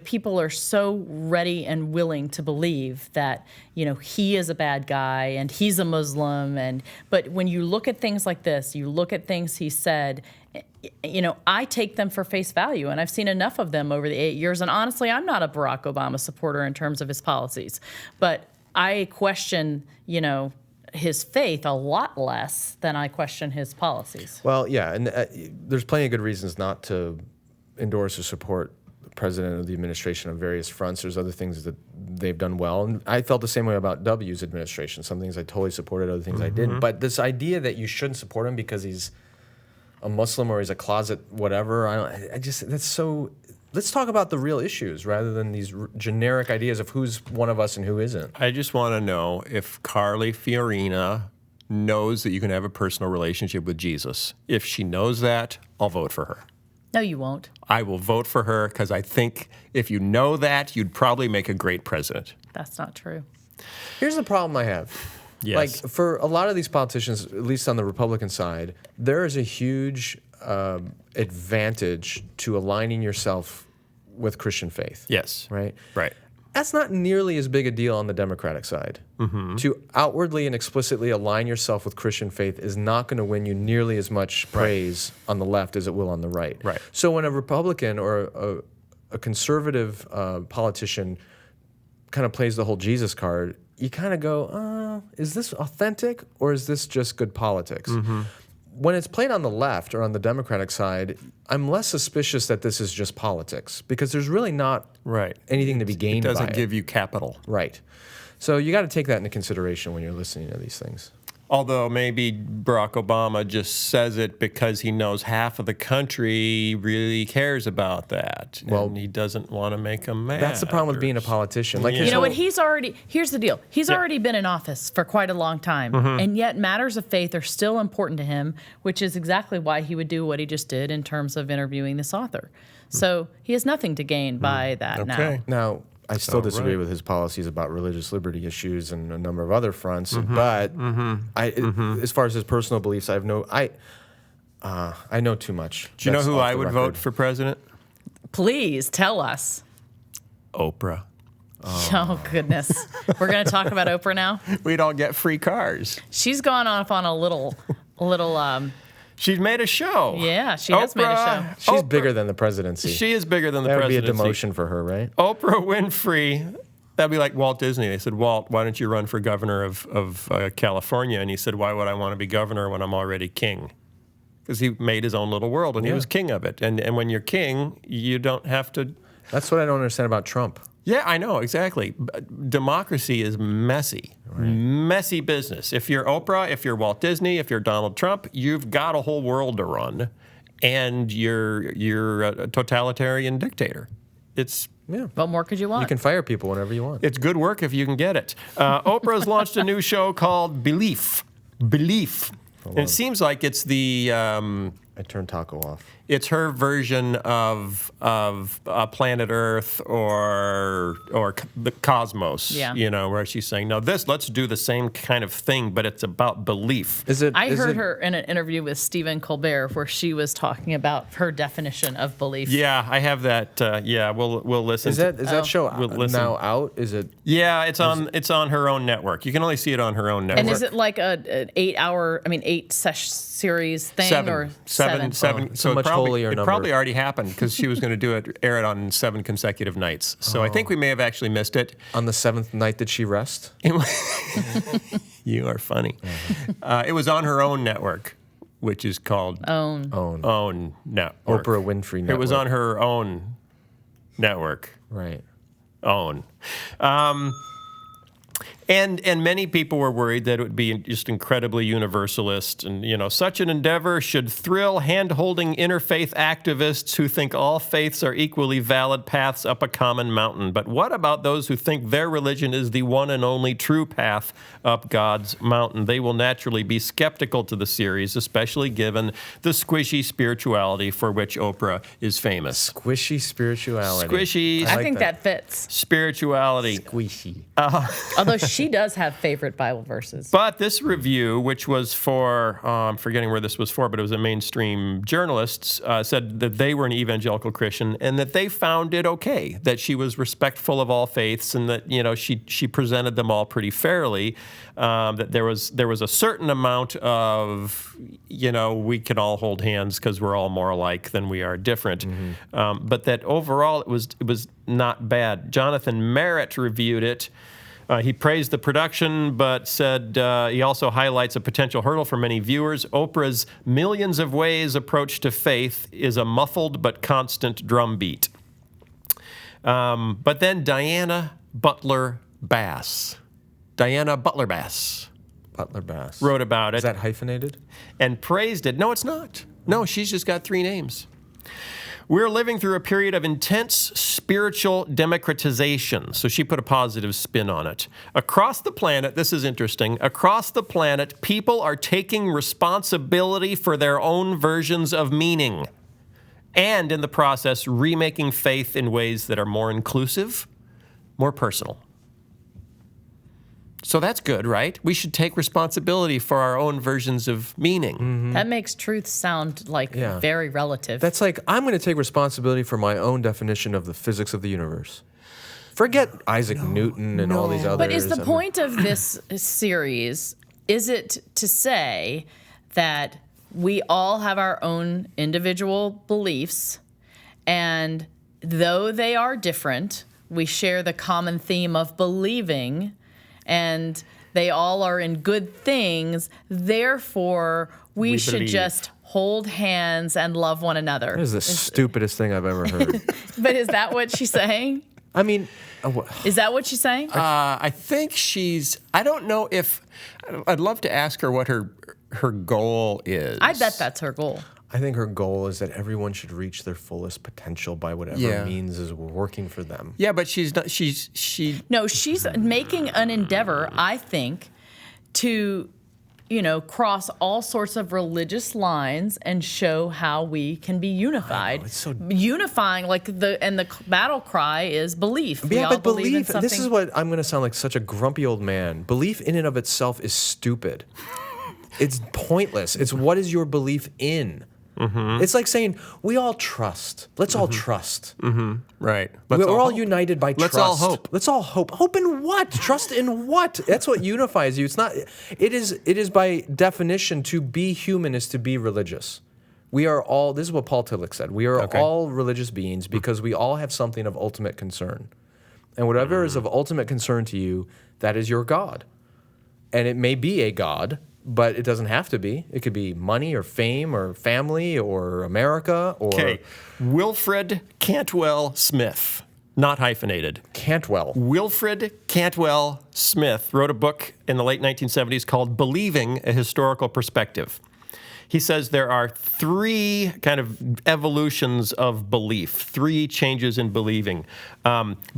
people are so ready and willing to believe that, he is a bad guy and he's a Muslim. But when you look at things like this, you look at things he said, I take them for face value. And I've seen enough of them over the 8 years. And honestly, I'm not a Barack Obama supporter in terms of his policies. But I question, his faith a lot less than I question his policies. Well, yeah, and there's plenty of good reasons not to endorse or support the president of the administration on various fronts. There's other things that they've done well, and I felt the same way about W's administration. Some things I totally supported, other things I didn't. But this idea that you shouldn't support him because he's a Muslim or he's a closet whatever, that's so... Let's talk about the real issues rather than these generic ideas of who's one of us and who isn't. I just want to know if Carly Fiorina knows that you can have a personal relationship with Jesus. If she knows that, I'll vote for her. No, you won't. I will vote for her because I think if you know that, you'd probably make a great president. That's not true. Here's the problem I have. Yes. Like, for a lot of these politicians, at least on the Republican side, there is a huge advantage to aligning yourself with Christian faith. Yes. Right? Right. That's not nearly as big a deal on the Democratic side. To outwardly and explicitly align yourself with Christian faith is not going to win you nearly as much praise on the left as it will on the right. Right. So when a Republican or a conservative politician kind of plays the whole Jesus card, you kind of go, is this authentic or is this just good politics? When it's played on the left or on the Democratic side, I'm less suspicious that this is just politics because there's really not anything to be gained by it. It doesn't give you capital. Right. So you got to take that into consideration when you're listening to these things. Although maybe Barack Obama just says it because he knows half of the country really cares about that. Well, and he doesn't want to make them mad. That's the problem with being a politician. Like You know what? Here's the deal. He's already been in office for quite a long time. And yet matters of faith are still important to him, which is exactly why he would do what he just did in terms of interviewing this author. So he has nothing to gain by that Now, I still disagree with his policies about religious liberty issues and a number of other fronts. But as far as his personal beliefs, I know too much. Do you know who I would vote for president? Please tell us. Oprah. Oh, goodness. We're going to talk about Oprah now? We'd all get free cars. She's gone off on a little She's made a show. Yeah, she has made a show. She's bigger than the presidency. She is bigger than the That would presidency. be a demotion for her, right? Oprah Winfrey, that'd be like Walt Disney. They said, Walt, why don't you run for governor of California? And he said, why would I want to be governor when I'm already king? Because he made his own little world, and he was king of it. And when you're king, you don't have to... That's what I don't understand about Trump. Yeah, I know, exactly. Democracy is messy. Messy business. If you're Oprah, if you're Walt Disney, if you're Donald Trump, you've got a whole world to run, and you're a totalitarian dictator. It's... Yeah. What more could you want? You can fire people whenever you want. It's good work if you can get it. Oprah's launched a new show called Belief. And it seems like it's the... I turned Taco off. It's her version of Planet Earth or the cosmos. Yeah. You know, where she's saying, no, let's do the same kind of thing, but it's about belief. I heard her in an interview with Stephen Colbert where she was talking about her definition of belief. Yeah, I have that. We'll listen. Is that show now out? Is it? Yeah, it's on her own network. You can only see it on her own network. And is it like an 8 series thing? Seven. So much holier number. It probably already happened because she was going to air it on 7 consecutive nights. So I think we may have actually missed it. On the 7th night, did she rest? You are funny. It was on her own network, which is called Own Network. Oprah Winfrey Network. It was on her own network. Right. Own. And many people were worried that it would be just incredibly universalist. And, such an endeavor should thrill hand-holding interfaith activists who think all faiths are equally valid paths up a common mountain. But what about those who think their religion is the one and only true path up God's mountain? They will naturally be skeptical to the series, especially given the squishy spirituality for which Oprah is famous. Squishy spirituality. Squishy. I think that fits. Spirituality. Squishy. Although she does have favorite Bible verses. But this review, which was for, I'm forgetting where this was for, but it was a mainstream journalist, said that they were an evangelical Christian and that they found it okay, that she was respectful of all faiths and that, she presented them all pretty fairly, that there was a certain amount of, we can all hold hands because we're all more alike than we are different. Mm-hmm. But that overall it was not bad. Jonathan Merritt reviewed it. He praised the production, but said he also highlights a potential hurdle for many viewers. Oprah's millions of ways approach to faith is a muffled but constant drumbeat. But then Diana Butler Bass wrote about it. Is that hyphenated? And praised it. No, it's not. No, she's just got 3 names. We're living through a period of intense spiritual democratization. So she put a positive spin on it. Across the planet, this is interesting, across the planet, people are taking responsibility for their own versions of meaning and in the process remaking faith in ways that are more inclusive, more personal. So that's good, right? We should take responsibility for our own versions of meaning. Mm-hmm. That makes truth sound like very relative. That's like, I'm going to take responsibility for my own definition of the physics of the universe. Forget Isaac Newton and all these others. But is the point of this series, is it to say that we all have our own individual beliefs, and though they are different, we share the common theme of believing, and they all are in good things, therefore we should believe. Just hold hands and love one another? That is the stupidest thing I've ever heard. But is that what she's saying? I mean... Is that what she's saying? I think I don't know if, I'd love to ask her what her goal is. I bet that's her goal. I think her goal is that everyone should reach their fullest potential by whatever means is working for them. Yeah, but she's making an endeavor, I think, to, cross all sorts of religious lines and show how we can be unified. It's so unifying, the battle cry is belief. Yeah, but belief, this is what I'm going to sound like such a grumpy old man. Belief in and of itself is stupid. It's pointless. It's what is your belief in? Mm-hmm. It's like saying, we all trust. Let's all trust. Mm-hmm. Right. We're all united by trust. Let's all hope. Let's all hope. Hope in what? Trust in what? That's what unifies you. It's not. It is by definition, to be human is to be religious. We are all, this is what Paul Tillich said, we are all religious beings because we all have something of ultimate concern. And whatever is of ultimate concern to you, that is your God. And it may be a God, but it doesn't have to be. It could be money or fame or family or America or... Okay. Wilfred Cantwell Smith, not hyphenated. Cantwell. Wilfred Cantwell Smith wrote a book in the late 1970s called Believing: A Historical Perspective. He says there are 3 kind of evolutions of belief, 3 changes in believing.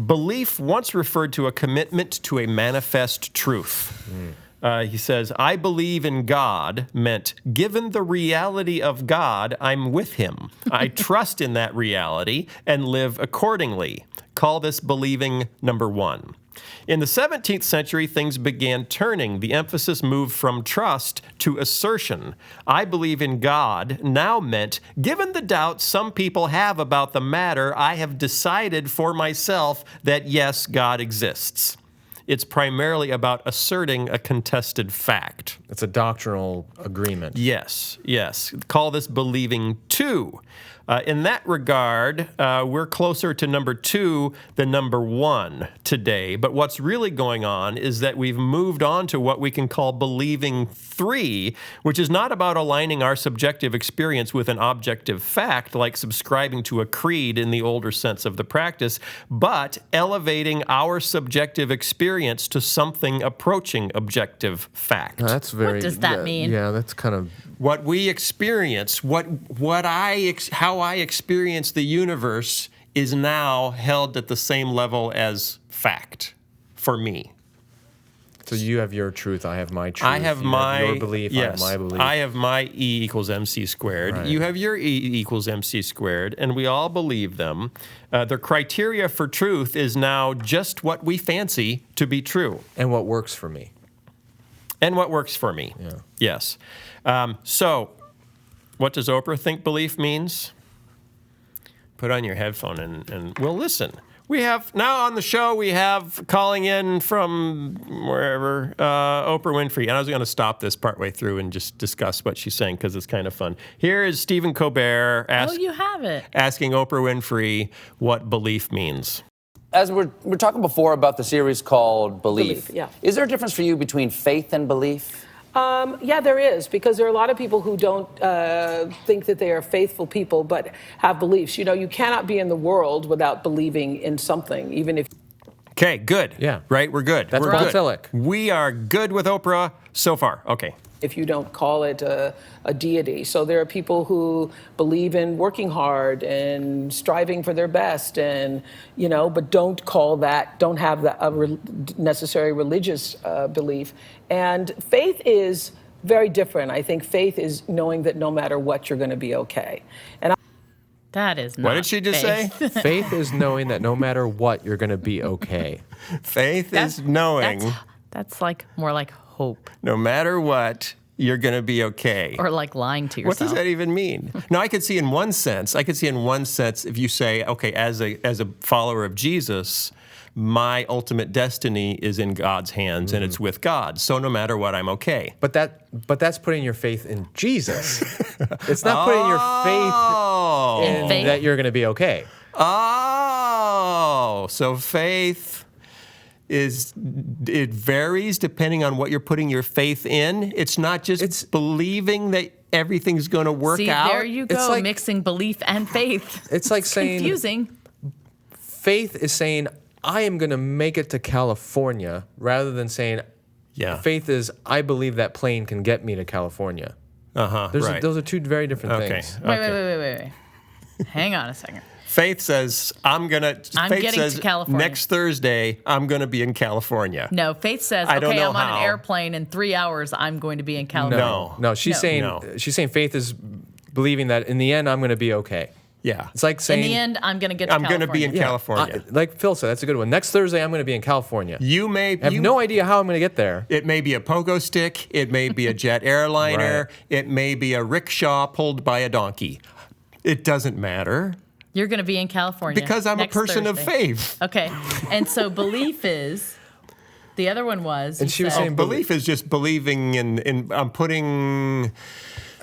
Belief once referred to a commitment to a manifest truth. He says, I believe in God meant, given the reality of God, I'm with him. I trust in that reality and live accordingly. Call this believing number 1. In the 17th century, things began turning. The emphasis moved from trust to assertion. I believe in God now meant, given the doubts some people have about the matter, I have decided for myself that yes, God exists. It's primarily about asserting a contested fact. It's a doctrinal agreement. Yes. Call this believing 2. In that regard, we're closer to number 2 than number 1 today. But what's really going on is that we've moved on to what we can call believing 3, which is not about aligning our subjective experience with an objective fact, like subscribing to a creed in the older sense of the practice, but elevating our subjective experience experience to something approaching objective fact. That's very. What does that mean? Yeah, that's kind of. What we experience, how I experience the universe is now held at the same level as fact for me. So you have your truth, I have my truth. I have your belief, yes, I have my belief. I have my E equals MC squared. Right. You have your E equals MC squared, and we all believe them. The criteria for truth is now just what we fancy to be true. And what works for me. And what works for me. Yeah. Yes. So, what does Oprah think belief means? Put on your headphone and we'll listen. We have, now on the show, we have calling in from wherever, Oprah Winfrey. And I was going to stop this partway through and just discuss what she's saying because it's kind of fun. Here is Stephen Colbert You have it. asking Oprah Winfrey what belief means. As we're talking before about the series called Belief, Yeah. Is there a difference for you between faith and belief? Yeah, there is, because there are a lot of people who don't think that they are faithful people, but have beliefs. You know, you cannot be in the world without believing in something, even if... Okay, good. Yeah. Right, we're good. That's we're Paul good. Tillich. We are good with Oprah so far. Okay. if you don't call it a deity. So there are people who believe in working hard and striving for their best, and but don't have the necessary religious belief. And faith is very different. I think faith is knowing that no matter what, you're going to be okay. And that is not What did she just say? Faith is knowing that no matter what, you're going to be okay. Faith is knowing That's like more like hope, no matter what, you're going to be okay. or like lying to yourself. What does that even mean? No, I could see in one sense if you say, okay, as a follower of Jesus, my ultimate destiny is in God's hands and it's with God. So no matter what, I'm okay. But that's putting your faith in Jesus. It's not putting your faith in faith? that you're going to be okay. Oh, so faith it varies depending on what you're putting your faith in. It's not just believing that everything's going to work See, out. there you go, It's like- mixing belief and faith. It's like saying confusing. faith is saying, I am going to make it to California, rather than saying, Yeah. faith is, I believe that plane can get me to California. Right. Those are two very different Okay. things. Wait. Hang on a second. Faith says, I'm Faith getting says, to California. next Thursday, I'm going to be in California. No, Faith says, I don't okay, know I'm on how. an airplane in 3 hours. I'm going to be in California. No. She's No. saying faith is believing that in the end I'm going to be okay. Yeah. It's like In saying the end, I'm going to get to I'm going to be in California. California. like Phil said, that's a good one. Next Thursday I'm going to be in California. You may I have no idea how I'm going to get there. It may be a pogo stick. It may be a jet airliner. Right. It may be a rickshaw pulled by a donkey. It doesn't matter You're going to be in California. because I'm a next person of Thursday. faith. Okay. And so belief is, the other one was. And you she was said- saying Belief is just believing in I'm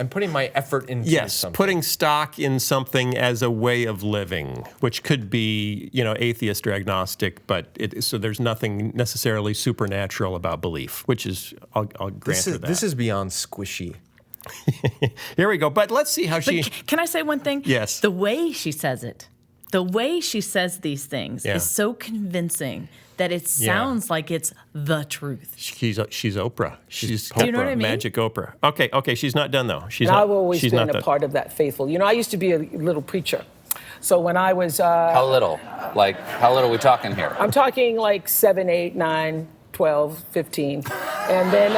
putting my effort into something. putting stock in something as a way of living, which could be atheist or agnostic, but so there's nothing necessarily supernatural about belief, which is I'll grant her that. This is beyond squishy. Here we go. But let's see how she. Can I say one thing? Yes. The way she says it, the way she says these things Yeah. is so convincing that it sounds like it's the truth. She's Oprah. She's Do you know what I mean? Magic Oprah. Okay. She's not done though. And I've always been a part of that faithful. I used to be a little preacher. So when I was... How little? Like, how little are we talking here? I'm talking like 7, 8, 9, 12, 15. And then...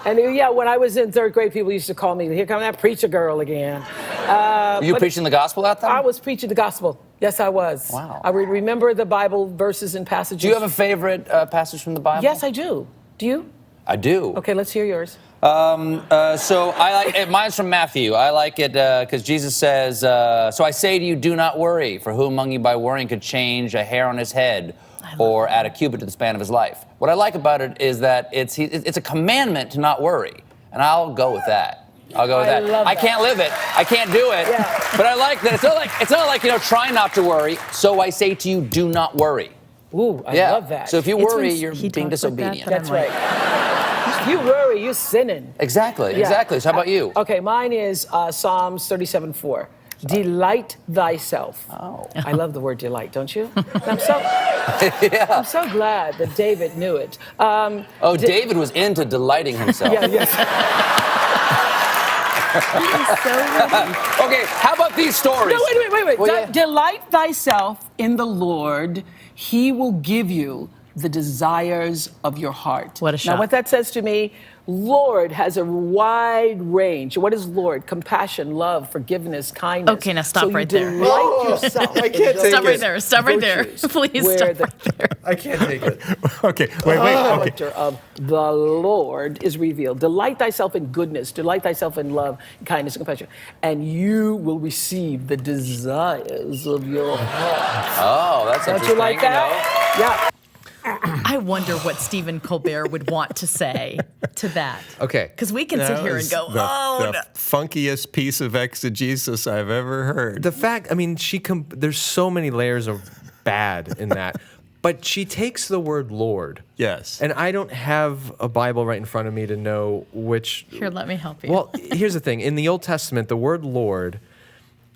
when I was in third grade, people used to call me, here come that preacher girl again. Were you preaching the gospel out there? I was preaching the gospel. Yes, I was. Wow. I remember the Bible verses and passages. Do you have a favorite passage from the Bible? Yes, I do. Do you? I do. Okay, let's hear yours. So I like it. Mine's from Matthew. I like it because Jesus says, so I say to you, do not worry, for who among you by worrying could change a hair on his head or add a cubit to the span of his life. What I like about it is that it's a commandment to not worry, and I'll go with that. I'll go with that. love I that. can't live it. I can't do it. Yeah. But I like that. It's not like try not to worry. So I say to you, do not worry. Ooh, I love that. So if you It's worry, when you're he being talks like that, disobedient. that That's I'm like- right. If you worry, you're sinning. Exactly. Yeah. Exactly. So how about you? Okay, mine is Psalms 37:4. Delight thyself. Oh. I love the word delight, don't you? I'm so glad that David knew it. David was into delighting himself. Yeah, yes. Okay, how about these stories? No, wait. Well, yeah. Delight thyself in the Lord. He will give you the desires of your heart. What a shock. Now, what that says to me, Lord has a wide range. What is Lord? Compassion, love, forgiveness, kindness. Okay, now stop so right there. you delight yourself. I can't take Stop it. right there. Stop right there. Virtues, Please where stop the right there. I can't take it. Okay, wait. Okay. character of the Lord is revealed. Delight thyself in goodness, delight thyself in love, kindness, and compassion, and you will receive the desires of your heart. Oh, that's Don't interesting. you like that? Yeah. I wonder what Stephen Colbert would want to say to that. Okay. Because we can sit That here and was go, the oh, no. funkiest piece of exegesis I've ever heard. The fact, I mean, there's so many layers of bad in that, but she takes the word Lord. Yes. And I don't have a Bible right in front of me to know which. Here, let me help you. Well, here's the thing. In the Old Testament, the word Lord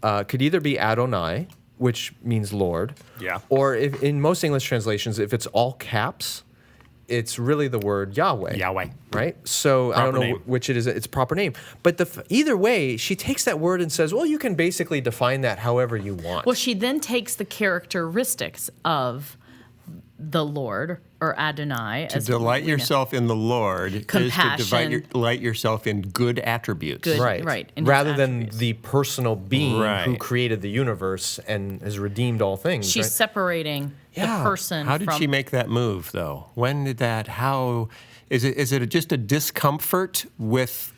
could either be Adonai, which means Lord. Yeah. Or if, in most English translations, if it's all caps, it's really the word Yahweh. Yahweh. Right? So I don't know name. which it is. It's proper name. But either way, she takes that word and says, well, you can basically define that however you want. Well, she then takes the characteristics of the Lord or Adonai. To delight yourself in the Lord is to Compassion. delight yourself in good attributes. Good. Right. Right, in his Rather than attributes. the personal being who Right. created the universe and has redeemed all things. She's right? separating Yeah. the person How did from... she make that move, though? When did that? How is it? Just a discomfort with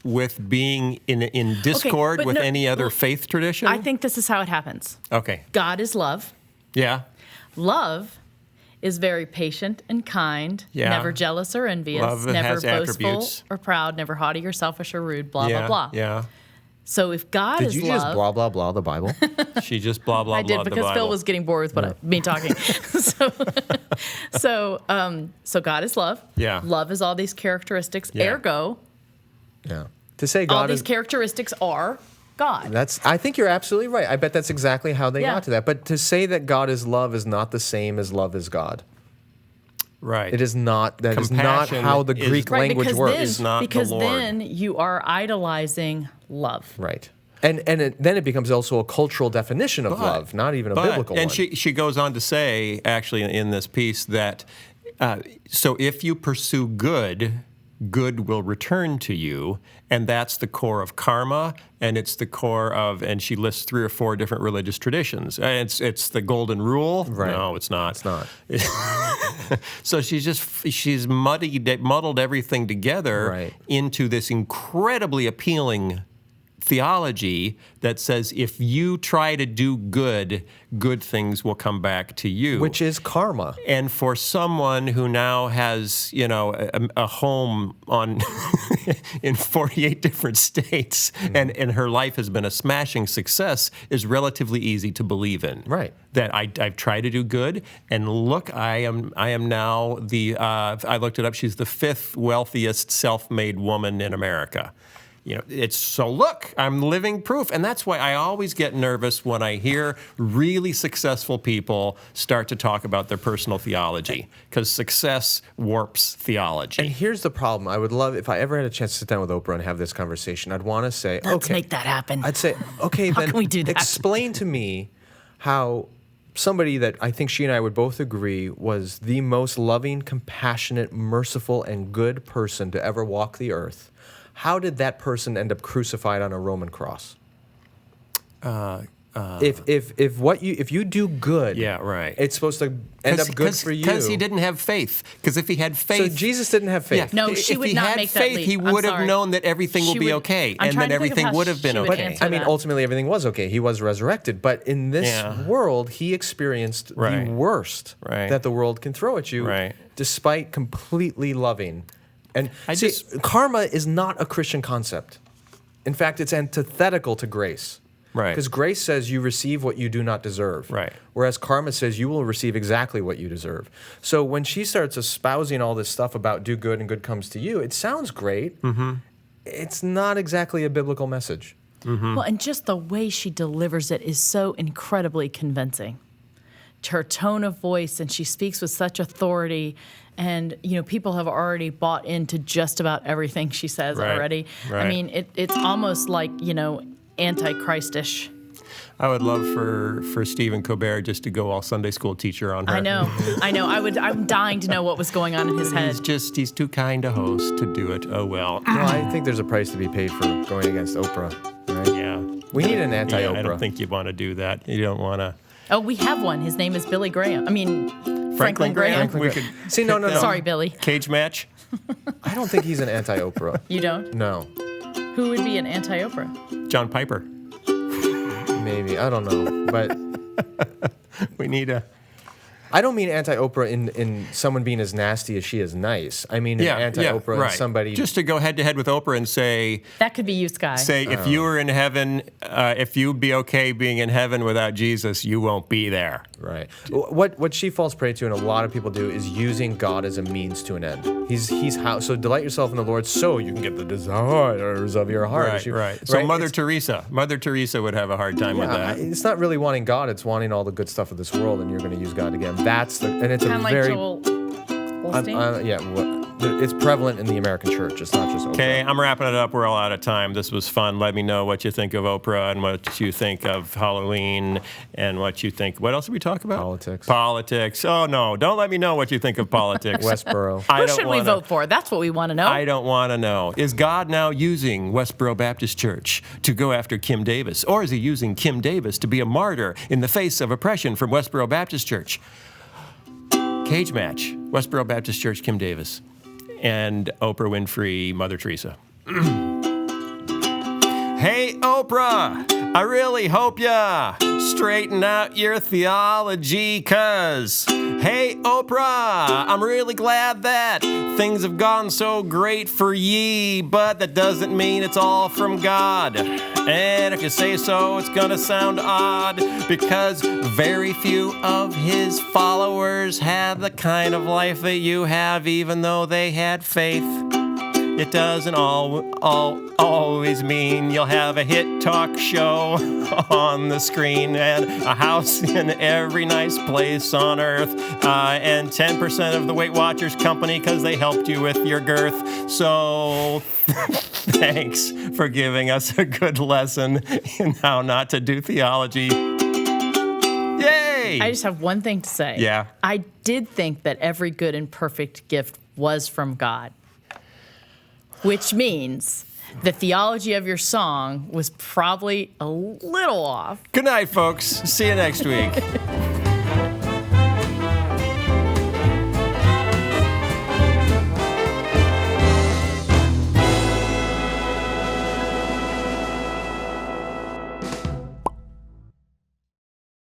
being in discord but with no, any other well, faith tradition? I think this is how it happens. Okay. God is love. Yeah. Love is very patient and kind, Yeah. never jealous or envious, Love never has boastful attributes. or proud, never haughty or selfish or rude, blah, yeah. blah, blah. Yeah. So if God Did is you love... just blah, blah, blah the Bible? She just blah blah I blah. did the because Phil Bible. was getting bored with me talking. So God is love. Yeah. Love is all these characteristics. Yeah. Ergo, Yeah. To say all God these is... characteristics are God. I think you're absolutely right. I bet that's exactly how they Yeah. got to that. But to say that God is love is not the same as love is God. Right. It is not. That is not Compassion how the is- Greek Right, language because works. then, Is not the because Lord. then you are idolizing love. Right. And then it becomes also a cultural definition of love, not even a biblical and one. she goes on to say, actually, in this piece, that so if you pursue good, good will return to you, and that's the core of karma, and it's the core of, and she lists 3 or 4 different religious traditions. It's the golden rule. Right. No, it's not. It's not. So she's muddled everything together Right. into this incredibly appealing theology that says if you try to do good, good things will come back to you. Which is karma. And for someone who now has, a home on in 48 different states, and her life has been a smashing success, is relatively easy to believe in. Right. That I've tried to do good, and look, I am now I looked it up. She's the 5th wealthiest self-made woman in America. It's so look, I'm living proof. And that's why I always get nervous when I hear really successful people start to talk about their personal theology, because success warps theology. And here's the problem. I would love, if I ever had a chance to sit down with Oprah and have this conversation, I'd want to say, Let's okay. make that happen. I'd say, okay, How then can we do that? explain to me how somebody that I think she and I would both agree was the most loving, compassionate, merciful, and good person to ever walk the earth. How did that person end up crucified on a Roman cross? If you do good, Yeah, right. it's supposed to end up good for you. Because he didn't have faith. Because if he had So faith, Jesus didn't have faith. Yeah. No, she if would he not had make that faith, leap. he I'm would have sorry. known that everything will She be would- okay, I'm and trying then to think of everything how would have been she would okay. answer I mean, that. ultimately everything was okay. He was resurrected. But in this Yeah. world, he experienced Right. the worst Right. that the world can throw at you, Right. despite completely loving. And I see, just- karma is not a Christian concept. In fact, it's antithetical to grace. Right. Because grace says you receive what you do not deserve. Right. Whereas karma says you will receive exactly what you deserve. So when she starts espousing all this stuff about do good and good comes to you, it sounds great. Mm-hmm. It's not exactly a biblical message. Well, and just the way she delivers it is so incredibly convincing. Her tone of voice, and she speaks with such authority. And, people have already bought into just about everything she says already. Right. I mean, it's almost like, Antichrist-ish. I would love for Stephen Colbert just to go all Sunday school teacher on her. I know. I'm dying to know what was going on in his head. He's too kind a host to do it. Oh, well. Well, I think there's a price to be paid for going against Oprah, right? Yeah. We need an anti-Oprah. Yeah, I don't think you want to do that. You don't want to. Oh, we have one. His name is Billy Graham. Franklin Graham. We could See, no. Sorry, Billy. cage match. I don't think he's an anti-Oprah. You don't? No. Who would be an anti-Oprah? John Piper. Maybe. I don't know. But We need a. I don't mean anti-Oprah in someone being as nasty as she is nice. I mean anti-Oprah right. in somebody... Just to go head to head with Oprah and say, That could be you, Sky. if you were in heaven, if you'd be okay being in heaven without Jesus, you won't be there. Right. What she falls prey to, and a lot of people do, is using God as a means to an end. He's how. So delight yourself in the Lord, so you can get the desires of your heart. Right. So Mother Teresa would have a hard time with that. It's not really wanting God; it's wanting all the good stuff of this world, and you're going to use God again. And it's Kind a of like very Joel Osteen? it's prevalent in the American church. It's not just Oprah. Okay, I'm wrapping it up. We're all out of time. This was fun. Let me know what you think of Oprah and what you think of Halloween and what you think. What else did we talk about? Politics. Oh, no. Don't let me know what you think of politics. Westboro. Who should we vote for? That's what we want to know. I don't want to know. Is God now using Westboro Baptist Church to go after Kim Davis? Or is he using Kim Davis to be a martyr in the face of oppression from Westboro Baptist Church? Cage match. Westboro Baptist Church, Kim Davis. And Oprah Winfrey, Mother Teresa. Hey, Oprah, I really hope ya straighten out your theology, 'cause, hey, Oprah, I'm really glad that things have gone so great for ye, but that doesn't mean it's all from God. And if you say so, it's gonna sound odd, because very few of his followers have the kind of life that you have, even though they had faith. It doesn't always mean you'll have a hit talk show on the screen and a house in every nice place on earth, and 10% of the Weight Watchers company because they helped you with your girth. So thanks for giving us a good lesson in how not to do theology. Yay! I just have one thing to say. Yeah. I did think that every good and perfect gift was from God, which means the theology of your song was probably a little off. Good night, folks. See you next week.